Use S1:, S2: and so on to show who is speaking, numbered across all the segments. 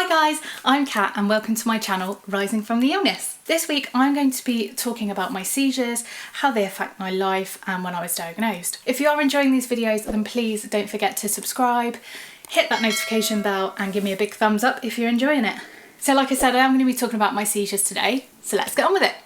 S1: Hi guys, I'm Kat and welcome to my channel, Rising from the Illness. This week I'm going to be talking about my seizures, how they affect my life and when I was diagnosed. If you are enjoying these videos then please don't forget to subscribe, hit that notification bell and give me a big thumbs up if you're enjoying it. So like I said, I am going to be talking about my seizures today, so let's get on with it.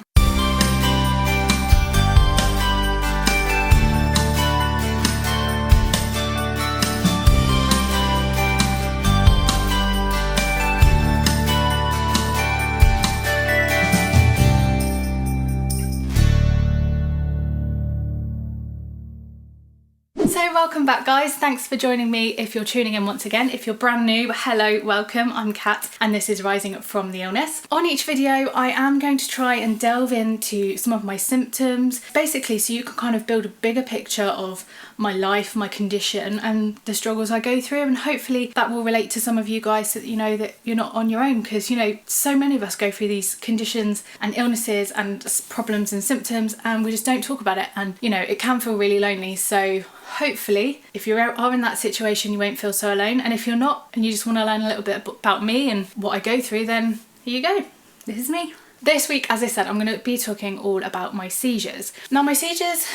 S1: So welcome back guys, thanks for joining me if you're tuning in once again. If you're brand new, hello, welcome, I'm Kat and this is Rising from the Illness. On each video I am going to try and delve into some of my symptoms, basically so you can kind of build a bigger picture of my life, my condition and the struggles I go through, and hopefully that will relate to some of you guys so that you know that you're not on your own, because you know so many of us go through these conditions and illnesses and problems and symptoms and we just don't talk about it, and you know it can feel really lonely. So hopefully if you are in that situation you won't feel so alone, and if you're not and you just want to learn a little bit about me and what I go through, then here you go, this is me. This week, as I said, I'm going to be talking all about my seizures. Now my seizures,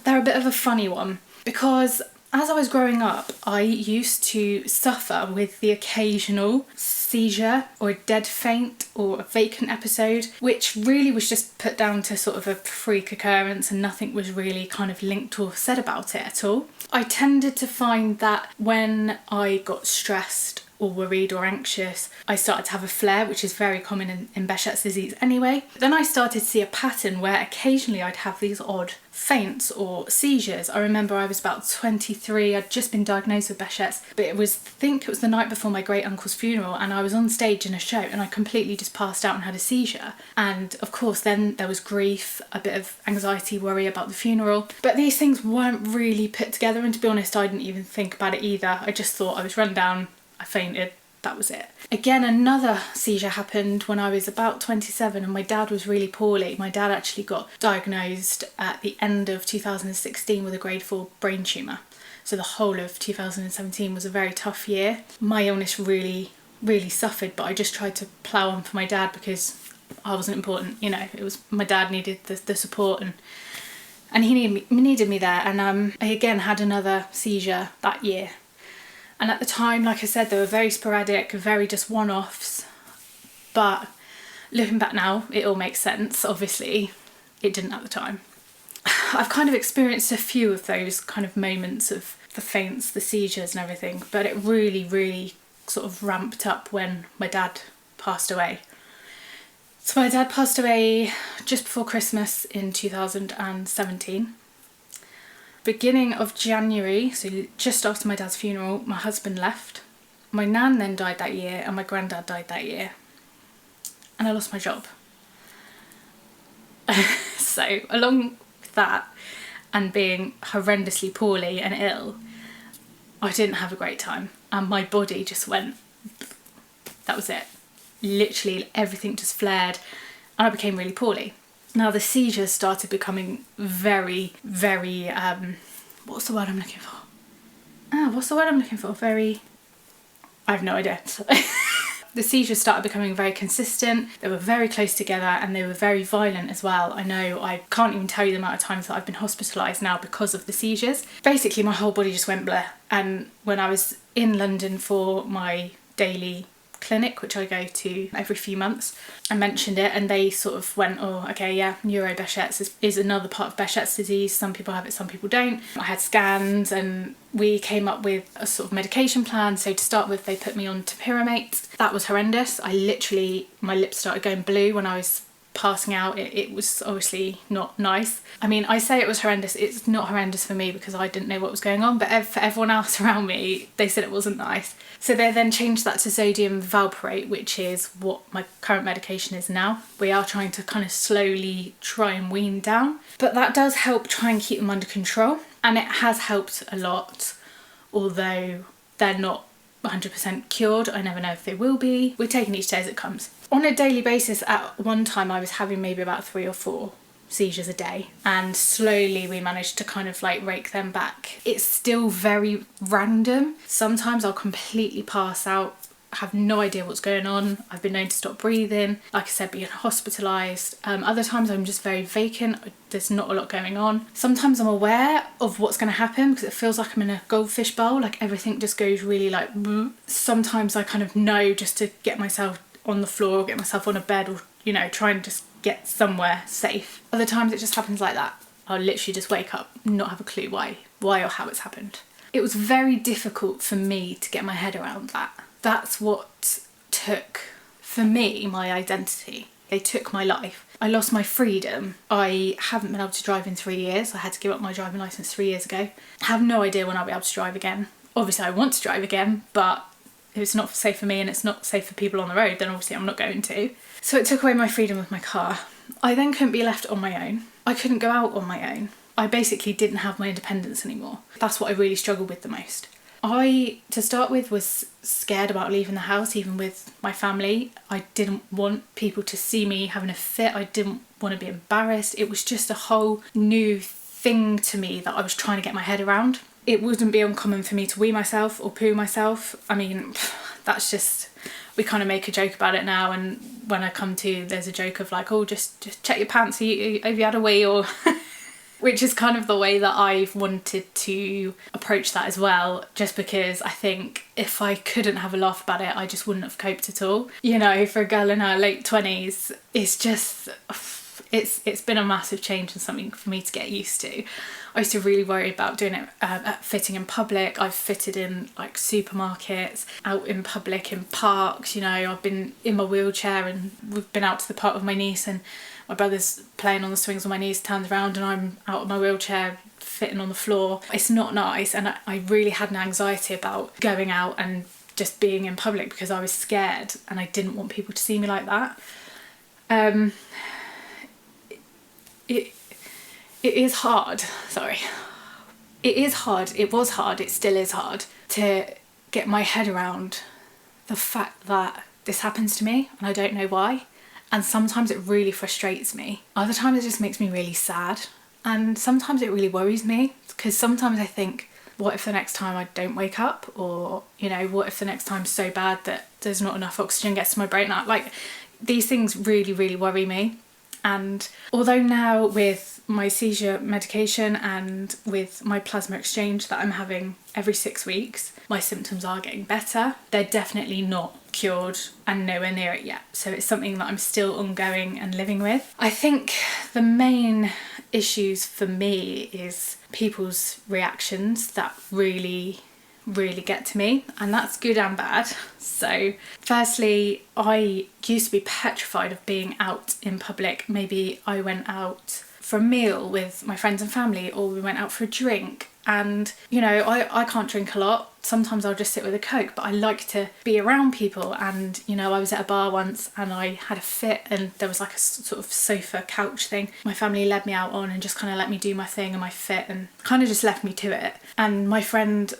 S1: they're a bit of a funny one because as I was growing up I used to suffer with the occasional seizure or a dead faint or a vacant episode, which really was just put down to sort of a freak occurrence and nothing was really kind of linked or said about it at all. I tended to find that when I got stressed or worried or anxious, I started to have a flare, which is very common in Behçet's disease anyway. Then I started to see a pattern where occasionally I'd have these odd faints or seizures. I remember I was about 23, I'd just been diagnosed with Behçet's, but I think it was the night before my great uncle's funeral and I was on stage in a show and I completely just passed out and had a seizure. And of course then there was grief, a bit of anxiety, worry about the funeral, but these things weren't really put together, and to be honest I didn't even think about it either. I just thought I was run down, I fainted, that was it. Again, another seizure happened when I was about 27 and my dad was really poorly. My dad actually got diagnosed at the end of 2016 with a grade 4 brain tumour. So the whole of 2017 was a very tough year. My illness really suffered, but I just tried to plough on for my dad because I wasn't important, you know, it was my dad needed the support and he needed me there. And I again had another seizure that year. And at the time, like I said, they were very sporadic, very just one-offs. But looking back now, it all makes sense. Obviously, it didn't at the time. I've kind of experienced a few of those kind of moments of the faints, the seizures and everything, but it really sort of ramped up when my dad passed away. So my dad passed away just before Christmas in 2017. Beginning of January, so just after my dad's funeral, my husband left. My nan then died that year and my granddad died that year. And I lost my job. So along with that and being horrendously poorly and ill, I didn't have a great time and my body just went, that was it. Literally everything just flared and I became really poorly. Now the seizures started becoming very, what's the word I'm looking for? Very, I have no idea. The seizures started becoming very consistent, they were very close together and they were very violent as well. I know, I can't even tell you the amount of times that I've been hospitalised now because of the seizures. Basically my whole body just went blur, and when I was in London for my daily clinic, which I go to every few months, I mentioned it and they sort of went, oh okay, yeah, neuro-Behçet's is another part of Behçet's disease, some people have it, some people don't. I had scans and we came up with a sort of medication plan. So to start with they put me on topiramate. That was horrendous. I literally, my lips started going blue when I was passing out. It was obviously not nice. I mean, I say it was horrendous, it's not horrendous for me because I didn't know what was going on, but for everyone else around me they said it wasn't nice. So they then changed that to sodium valproate, which is what my current medication is now. We are trying to kind of slowly try and wean down, but that does help try and keep them under control, and it has helped a lot, although they're not 100% cured. I never know if they will be. We're taking each day as it comes. On a daily basis, at one time I was having maybe about 3 or 4 seizures a day, and slowly we managed to kind of like rake them back. It's still very random. Sometimes I'll completely pass out have no idea what's going on. I've been known to stop breathing, like I said, being hospitalised. Other times I'm just very vacant, there's not a lot going on. Sometimes I'm aware of what's going to happen because it feels like I'm in a goldfish bowl, like everything just goes really like sometimes I kind of know just to get myself on the floor, get myself on a bed, or you know, try and just get somewhere safe. Other times it just happens like that. I'll literally just wake up, not have a clue why or how it's happened. It was very difficult for me to get my head around that. That's what took, for me, my identity. They took my life. I lost my freedom. I haven't been able to drive in 3 years. I had to give up my driving licence 3 years ago. I have no idea when I'll be able to drive again. Obviously I want to drive again, but if it's not safe for me and it's not safe for people on the road, then obviously I'm not going to. So it took away my freedom with my car. I then couldn't be left on my own. I couldn't go out on my own. I basically didn't have my independence anymore. That's what I really struggled with the most. I, to start with, was scared about leaving the house, even with my family. I didn't want people to see me having a fit. I didn't want to be embarrassed. It was just a whole new thing to me that I was trying to get my head around. It wouldn't be uncommon for me to wee myself or poo myself. I mean, that's just, we kind of make a joke about it now, and when I come to, there's a joke of like, oh, just check your pants, have you had a wee, or which is kind of the way that I've wanted to approach that as well, just because I think if I couldn't have a laugh about it, I just wouldn't have coped at all. You know, for a girl in her late 20s, it's just, it's been a massive change and something for me to get used to. I used to really worry about doing it fitting in public. I've fitted in like supermarkets, out in public, in parks, you know, I've been in my wheelchair and we've been out to the park with my niece, and my brother's playing on the swings on my niece, turns around and I'm out of my wheelchair fitting on the floor. It's not nice, and I really had an anxiety about going out and just being in public because I was scared and I didn't want people to see me like that. It is hard, sorry. It is hard, it was hard, it still is hard to get my head around the fact that this happens to me and I don't know why. And sometimes it really frustrates me. Other times it just makes me really sad. And sometimes it really worries me, because sometimes I think, what if the next time I don't wake up? Or, you know, what if the next time's so bad that there's not enough oxygen gets to my brain? Like, these things really, really worry me. And although now with my seizure medication and with my plasma exchange that I'm having every 6 weeks, my symptoms are getting better, they're definitely not cured and nowhere near it yet. So it's something that I'm still ongoing and living with. I think the main issues for me is people's reactions that really get to me, and that's good and bad. So firstly, I used to be petrified of being out in public. Maybe I went out for a meal with my friends and family, or we went out for a drink, and you know, I can't drink a lot. Sometimes I'll just sit with a Coke, but I like to be around people. And you know, I was at a bar once and I had a fit, and there was like a sort of sofa couch thing my family led me out on and just kind of let me do my thing and my fit and kind of just left me to it. And my friend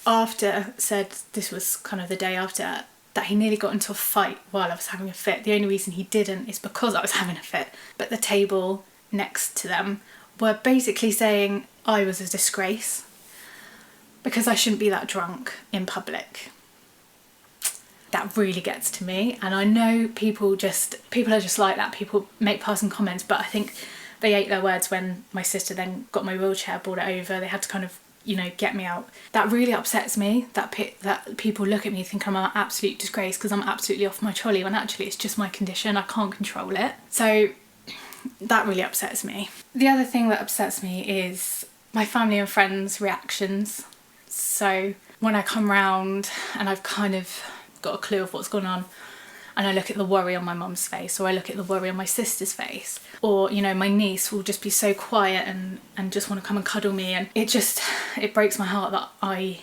S1: after said, this was kind of the day after, that he nearly got into a fight while I was having a fit. The only reason he didn't is because I was having a fit. But the table next to them were basically saying I was a disgrace because I shouldn't be that drunk in public. That really gets to me, and I know people are just like that. People make passing comments, but I think they ate their words when my sister then got my wheelchair, brought it over. They had to kind of, you know, get me out. That really upsets me, that people look at me and think I'm an absolute disgrace because I'm absolutely off my trolley, when actually it's just my condition. I can't control it. So that really upsets me. The other thing that upsets me is my family and friends' reactions. So when I come round and I've kind of got a clue of what's going on, and I look at the worry on my mum's face, or I look at the worry on my sister's face, or, you know, my niece will just be so quiet and just want to come and cuddle me, and it breaks my heart that I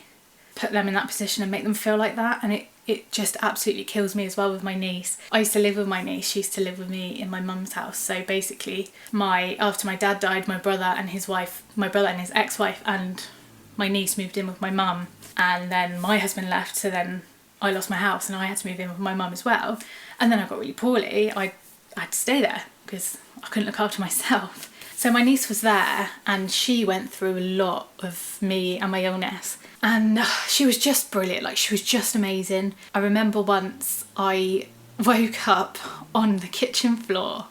S1: put them in that position and make them feel like that. And it just absolutely kills me as well with my niece. I used to live with my niece, she used to live with me in my mum's house. So basically after my dad died, my brother and his ex-wife and my niece moved in with my mum, and then my husband left, so then I lost my house and I had to move in with my mum as well. And then I got really poorly. I had to stay there because I couldn't look after myself. So my niece was there and she went through a lot of me and my illness, and she was just brilliant. Like, she was just amazing. I remember once I woke up on the kitchen floor.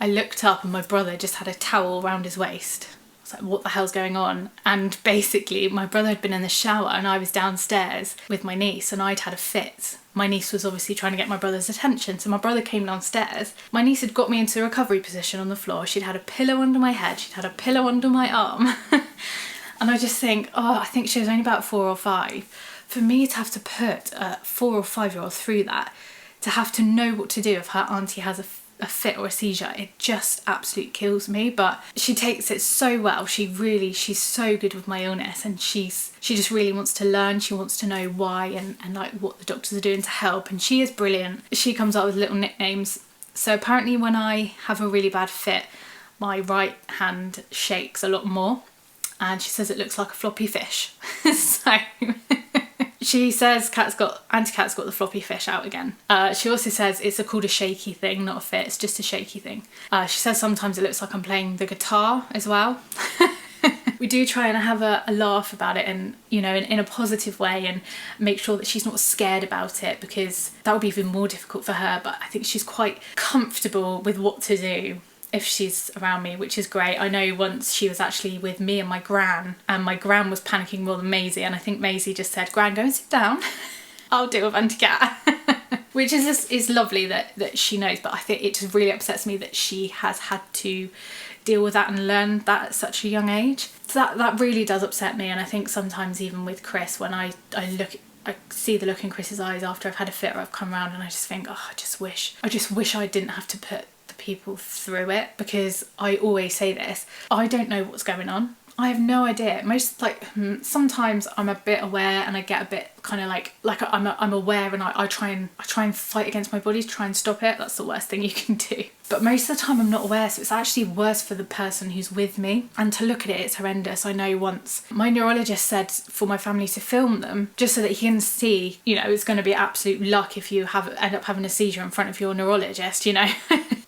S1: I looked up and my brother just had a towel around his waist. I was like, what the hell's going on? And basically my brother had been in the shower and I was downstairs with my niece and I'd had a fit. My niece was obviously trying to get my brother's attention, so my brother came downstairs. My niece had got me into a recovery position on the floor. She'd had a pillow under my head, she'd had a pillow under my arm. And I just think, oh, I think she was only about 4 or 5. For me to have to put a 4 or 5-year-old through that, to have to know what to do if her auntie has a fit or a seizure, it just absolutely kills me. But she takes it so well. She's so good with my illness, and she just really wants to learn. She wants to know why and like what the doctors are doing to help, and she is brilliant. She comes up with little nicknames. So apparently when I have a really bad fit, my right hand shakes a lot more, and she says it looks like a floppy fish. So she says Auntie Kat's got the floppy fish out again. She also says it's called a shaky thing, not a fit, it's just a shaky thing. She says sometimes it looks like I'm playing the guitar as well. We do try and have a laugh about it, and in a positive way, and make sure that she's not scared about it, because that would be even more difficult for her. But I think she's quite comfortable with what to do if she's around me, which is great. I know once she was actually with me and my gran was panicking more than Maisie, and I think Maisie just said, "Gran, go and sit down. I'll deal with Auntie Kat." Which is lovely that she knows, but I think it just really upsets me that she has had to deal with that and learn that at such a young age. So that really does upset me, and I think sometimes even with Chris, when I see the look in Chris's eyes after I've had a fit or I've come around, and I just think, oh, I just wish I didn't have to put people through it, because I always say this, I don't know what's going on. I have no idea. Sometimes I'm a bit aware, and I get a bit kind of like I'm aware, and I try and fight against my body to try and stop it. That's the worst thing you can do. But most of the time I'm not aware, so it's actually worse for the person who's with me. And to look at it, it's horrendous. I know once my neurologist said for my family to film them, just so that he can see, it's going to be absolute luck if you end up having a seizure in front of your neurologist,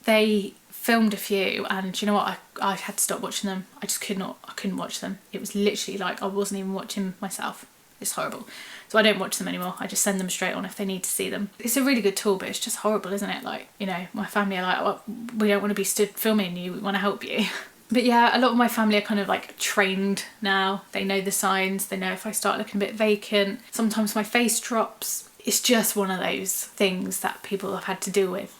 S1: They filmed a few, and you know what, I had to stop watching them. I couldn't watch them. It was literally like I wasn't even watching myself. It's horrible. So I don't watch them anymore. I just send them straight on if they need to see them. It's a really good tool, but it's just horrible, isn't it? Like, my family are like, well, we don't want to be stood filming you, we want to help you. But yeah, a lot of my family are kind of like trained now. They know the signs. They know if I start looking a bit vacant. Sometimes my face drops. It's just one of those things that people have had to deal with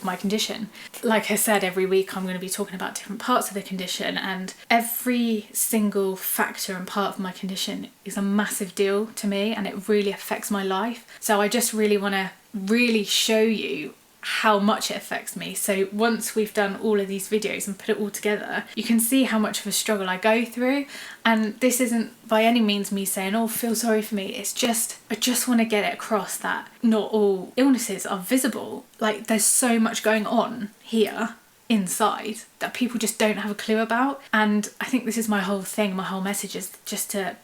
S1: my condition. Like I said, every week I'm going to be talking about different parts of the condition, and every single factor and part of my condition is a massive deal to me, and it really affects my life. So I just really want to really show you how much it affects me. So once we've done all of these videos and put it all together, you can see how much of a struggle I go through. And this isn't by any means me saying, oh, feel sorry for me. It's just, I just want to get it across that not all illnesses are visible. Like, there's so much going on here inside that people just don't have a clue about. And I think this is my whole thing, my whole message is just to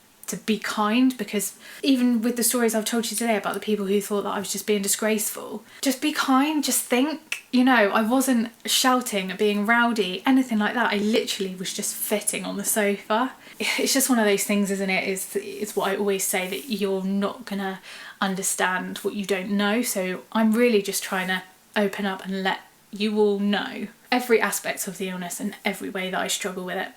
S1: be kind, because even with the stories I've told you today about the people who thought that I was just being disgraceful, just be kind, just think, I wasn't shouting, being rowdy, anything like that. I literally was just fitting on the sofa. It's just one of those things, isn't it? It's what I always say, that you're not gonna understand what you don't know. So I'm really just trying to open up and let you all know every aspect of the illness and every way that I struggle with it.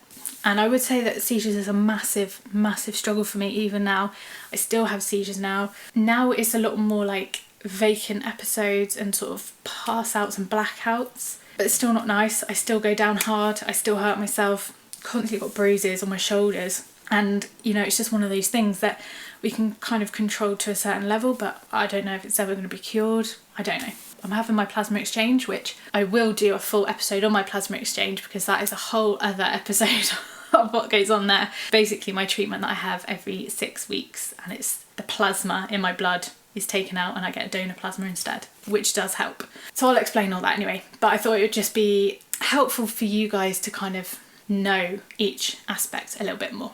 S1: And I would say that seizures is a massive, massive struggle for me even now. I still have seizures now. Now it's a lot more like vacant episodes and sort of pass outs and blackouts. But it's still not nice. I still go down hard. I still hurt myself. Constantly got bruises on my shoulders. And, it's just one of those things that we can kind of control to a certain level, but I don't know if it's ever going to be cured. I don't know. I'm having my plasma exchange, which I will do a full episode on my plasma exchange, because that is a whole other episode of what goes on there. Basically my treatment that I have every 6 weeks, and it's the plasma in my blood is taken out and I get a donor plasma instead, which does help. So I'll explain all that anyway, but I thought it would just be helpful for you guys to kind of know each aspect a little bit more.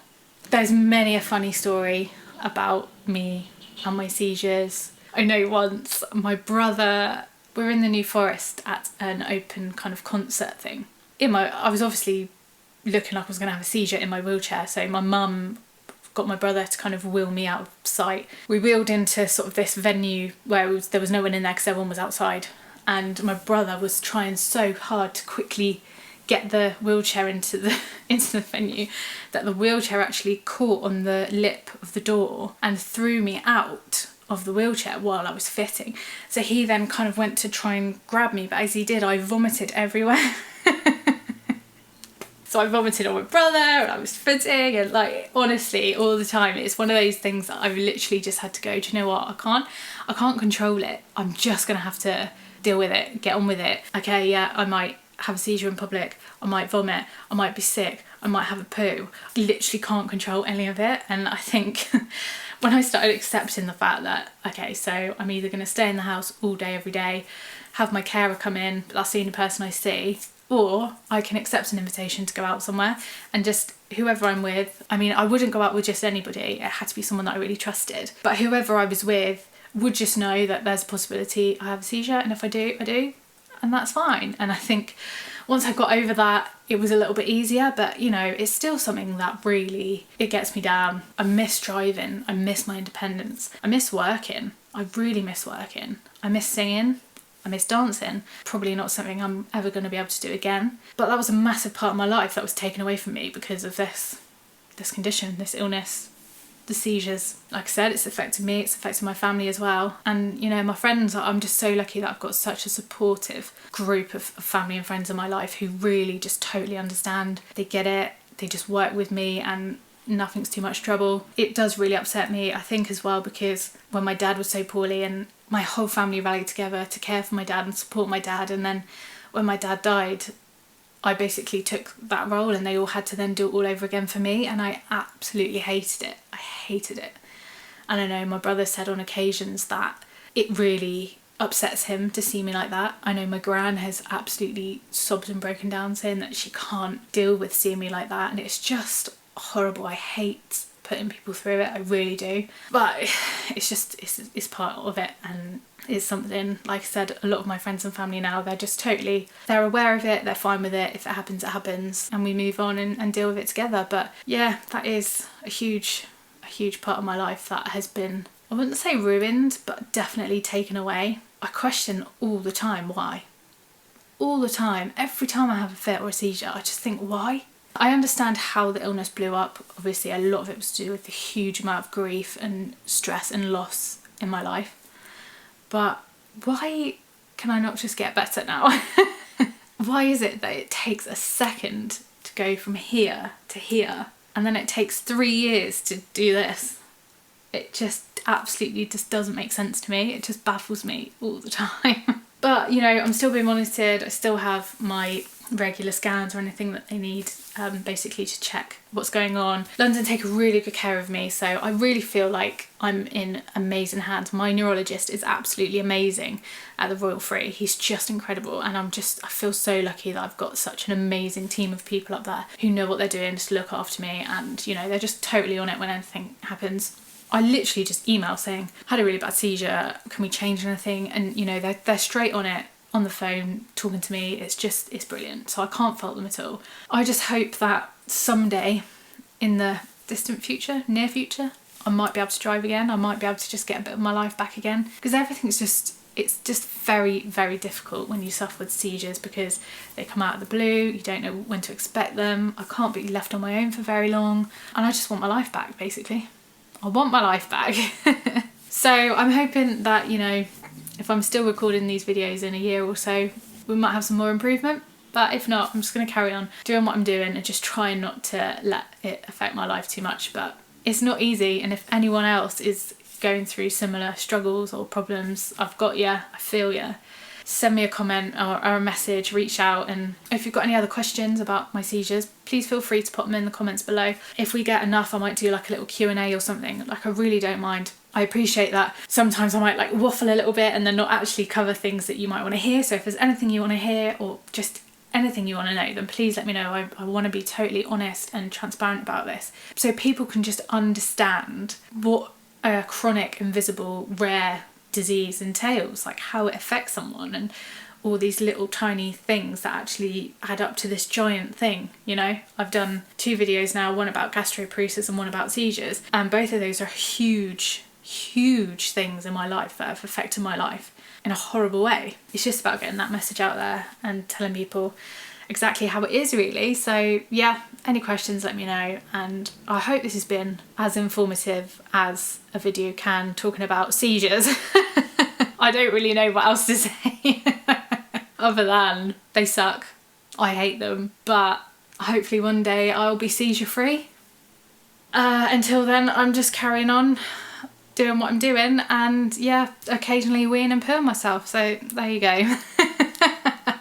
S1: There's many a funny story about me and my seizures. I know once my brother, we're in the New Forest at an open kind of concert thing. I was obviously looking like I was going to have a seizure in my wheelchair. So my mum got my brother to kind of wheel me out of sight. We wheeled into sort of this venue where there was no one in there because everyone was outside, and my brother was trying so hard to quickly get the wheelchair into the venue that the wheelchair actually caught on the lip of the door and threw me out of the wheelchair while I was fitting. So he then kind of went to try and grab me, but as he did, I vomited everywhere. So I vomited on my brother and I was fitting, and like, honestly, all the time, it's one of those things that I've literally just had to go, do you know what, I can't control it. I'm just gonna have to deal with it, get on with it. Okay, yeah, I might have a seizure in public, I might vomit, I might be sick, I might have a poo. I literally can't control any of it. And I think when I started accepting the fact that, okay, so I'm either gonna stay in the house all day, every day, have my carer come in, but that's the only person I see, or I can accept an invitation to go out somewhere and just whoever I'm with. I mean, I wouldn't go out with just anybody, it had to be someone that I really trusted, but whoever I was with would just know that there's a possibility I have a seizure, and if I do, I do, and that's fine. And I think once I got over that, it was a little bit easier, but you know, it's still something that really, it gets me down. I miss driving, I miss my independence, I miss working, I really miss working, I miss singing, I miss dancing. Probably not something I'm ever going to be able to do again, but that was a massive part of my life that was taken away from me because of this condition, this illness, the seizures. Like I said, it's affected me, it's affected my family as well. And you know, my friends, I'm just so lucky that I've got such a supportive group of family and friends in my life who really just totally understand. They get it, they just work with me, and nothing's too much trouble. It does really upset me, I think, as well, because when my dad was so poorly and my whole family rallied together to care for my dad and support my dad, and then when my dad died, I basically took that role and they all had to then do it all over again for me, and I absolutely hated it. I hated it. And I know my brother said on occasions that it really upsets him to see me like that. I know my gran has absolutely sobbed and broken down saying that she can't deal with seeing me like that, and it's just horrible. I hate putting people through it, I really do, but it's just, it's part of it, and it's something, like I said, a lot of my friends and family now, they're aware of it, they're fine with it. If it happens, and we move on and deal with it together. But yeah, that is a huge part of my life that has been, I wouldn't say ruined, but definitely taken away. I question all the time why. All the time, every time I have a fit or a seizure, I just think, why? I understand how the illness blew up. Obviously, a lot of it was to do with the huge amount of grief and stress and loss in my life. But why can I not just get better now? Why is it that it takes a second to go from here to here, and then it takes 3 years to do this? It just absolutely just doesn't make sense to me. It just baffles me all the time. But you know, I'm still being monitored. I still have my regular scans or anything that they need, basically to check what's going on. London take really good care of me, so I really feel like I'm in amazing hands. My neurologist is absolutely amazing at the Royal Free. He's just incredible, and I feel so lucky that I've got such an amazing team of people up there who know what they're doing to look after me, and you know, they're just totally on it when anything happens. I literally just email saying, had a really bad seizure, can we change anything? And you know, they're straight on it, on the phone, talking to me. It's brilliant. So I can't fault them at all. I just hope that someday in the distant future, near future, I might be able to drive again. I might be able to just get a bit of my life back again, because everything's it's just very, very difficult when you suffer with seizures, because they come out of the blue, you don't know when to expect them. I can't be left on my own for very long, and I just want my life back, basically. I want my life back. So I'm hoping that, you know, if I'm still recording these videos in a year or so, we might have some more improvement. But if not, I'm just going to carry on doing what I'm doing and just try not to let it affect my life too much. But it's not easy, and if anyone else is going through similar struggles or problems, I've got you, I feel you. Send me a comment or a message, reach out, and if you've got any other questions about my seizures, please feel free to pop them in the comments below. If we get enough, I might do like a little Q&A or something. Like, I really don't mind. I appreciate that sometimes I might like waffle a little bit and then not actually cover things that you might want to hear. So if there's anything you want to hear or just anything you want to know, then please let me know. I want to be totally honest and transparent about this, so people can just understand what a chronic, invisible, rare disease entails, like how it affects someone, and all these little tiny things that actually add up to this giant thing, you know. I've done 2 videos now, one about gastroparesis and one about seizures, and both of those are huge things in my life that have affected my life in a horrible way. It's just about getting that message out there and telling people exactly how it is, really. So yeah, any questions, let me know, and I hope this has been as informative as a video can, talking about seizures. I don't really know what else to say other than they suck. I hate them, but hopefully one day I'll be seizure free. Until then, I'm just carrying on doing what I'm doing, and yeah, occasionally weeing and pooing myself, so there you go.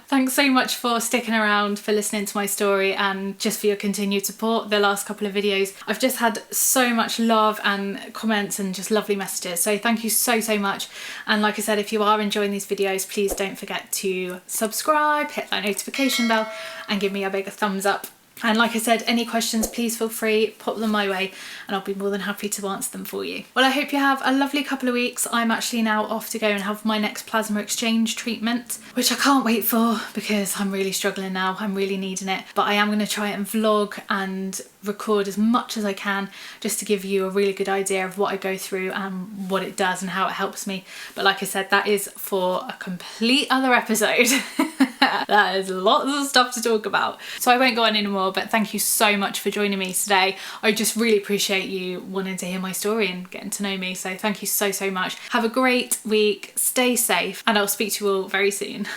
S1: Thanks so much for sticking around, for listening to my story, and just for your continued support the last couple of videos. I've just had so much love and comments and just lovely messages, so thank you so much. And like I said, if you are enjoying these videos, please don't forget to subscribe, hit that notification bell, and give me a big thumbs up. And like I said, any questions, please feel free, pop them my way, and I'll be more than happy to answer them for you. Well, I hope you have a lovely couple of weeks. I'm actually now off to go and have my next plasma exchange treatment, which I can't wait for because I'm really struggling now. I'm really needing it. But I am going to try and vlog and record as much as I can, just to give you a really good idea of what I go through and what it does and how it helps me. But like I said, that is for a complete other episode. That is lots of stuff to talk about, so I won't go on anymore. But thank you so much for joining me today. I just really appreciate you wanting to hear my story and getting to know me, so thank you so much. Have a great week, stay safe, and I'll speak to you all very soon.